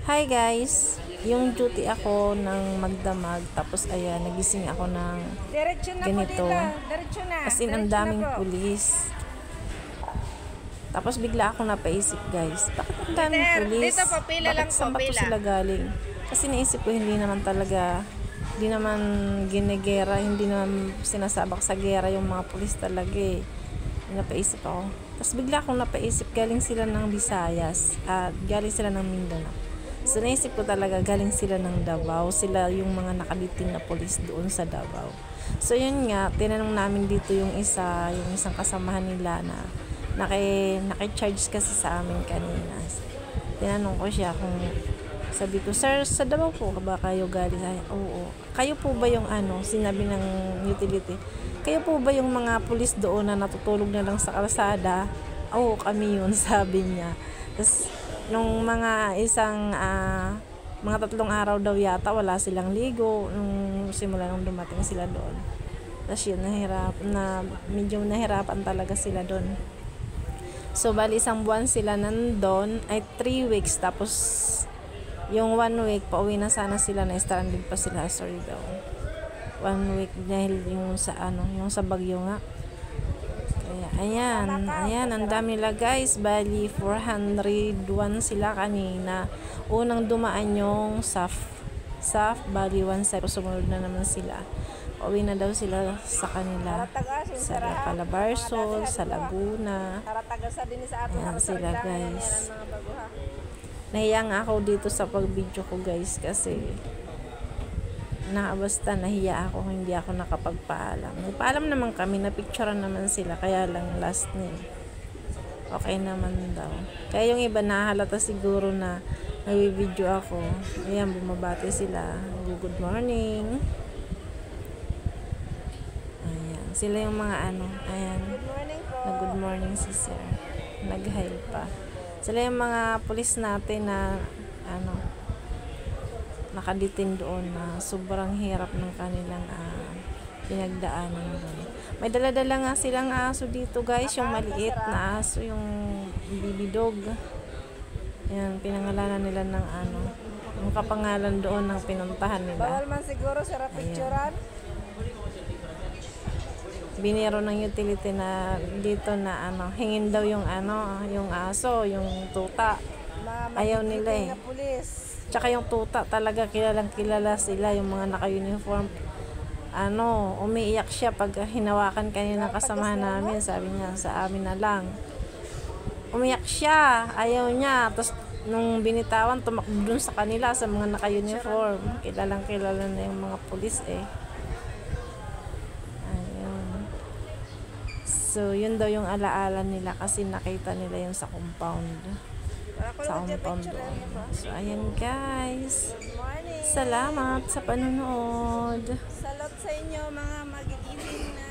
Hi guys! Yung duty ako ng magdamag, tapos ayan, nagising ako ng Diretso na ganito. po dito. Diretso na. As in, ang Diretso na daming po. pulis. Tapos bigla ako napaisip guys, bakit ang daming pulis? Dito po, pila lang po, Saan ba to pila. sila galing? Kasi naisip ko, hindi naman ginegera, hindi naman sinasabak sa gera yung mga pulis talaga eh. Napaisip ako. Tapos bigla akong napaisip, galing sila ng Visayas at galing sila ng Mindanao. So naisip ko talaga, galing sila ng Davao. Sila yung mga nakaliting na polis doon sa Davao. So yun nga, tinanong namin dito yung isang kasamahan nila na naki-charge kasi sa amin kanina. Tinanong ko siya kung, sabi ko, sir, sa Davao po ba kayo galing? Ay, oo. Kayo po ba yung sinabi ng utility? Kayo po ba yung mga pulis doon na natutulog na lang sa kalsada? Oo, kami yun, sabi niya. Tapos, nung mga 3 araw daw yata, wala silang ligo nung simula nung dumating sila doon. Tapos yun, medyo nahirapan talaga sila doon. So, bali 1 buwan sila nandun, ay 3 weeks, tapos yung 1 week, pauwi na sana sila, na stranded pa sila, sorry daw. 1 week dahil yung sa bagyo nga. Kaya, ayan, ang dami nila guys. Bali, 401 sila kanina. Unang dumaan yung SAF, bali 1 sumunod na naman sila. Pauwi na daw sila sa kanila. Sa Calabarzon, sa Laguna. Ayan sila guys. Nahiya nga ako dito sa pag-video ko guys kasi basta nahiya ako, hindi ako nakapagpaalam. Nagpaalam naman kami, napicturean naman sila, kaya lang last name. Okay naman daw. Kaya yung iba nahalata siguro na nag-video ako. Ayan, bumabati sila. Good morning. Ayan, sila yung mga ayan. Good morning si sir. Nag-hi pa. Sila yung mga pulis natin na nakaditin doon na sobrang hirap ng kanilang pinagdaanan doon. May dala-dala nga silang aso dito guys, yung maliit na aso, yung baby dog. Yan, pinangalanan nila ng yung kapangalan doon ng pinuntahan nila. Bawal man siguro sa picturean. Biniro ng utility na dito na hingin daw yung yung aso, yung tuta. Ayaw nila eh. Tsaka yung tuta talaga, kilalang kilala sila, yung mga naka-uniform. Umiiyak siya pag hinawakan kanina ng kasamahan namin. Sabi niya, sa amin na lang. Umiyak siya, ayaw niya. Tapos nung binitawan, tumakbo dun sa kanila, sa mga naka-uniform. Kilalang kilala na yung mga pulis eh. Ayun. So yun daw yung alaala nila kasi nakita nila yung sa compound. Doon. So, ayan guys. Salamat sa panonood. Salot sa inyo mga magigising na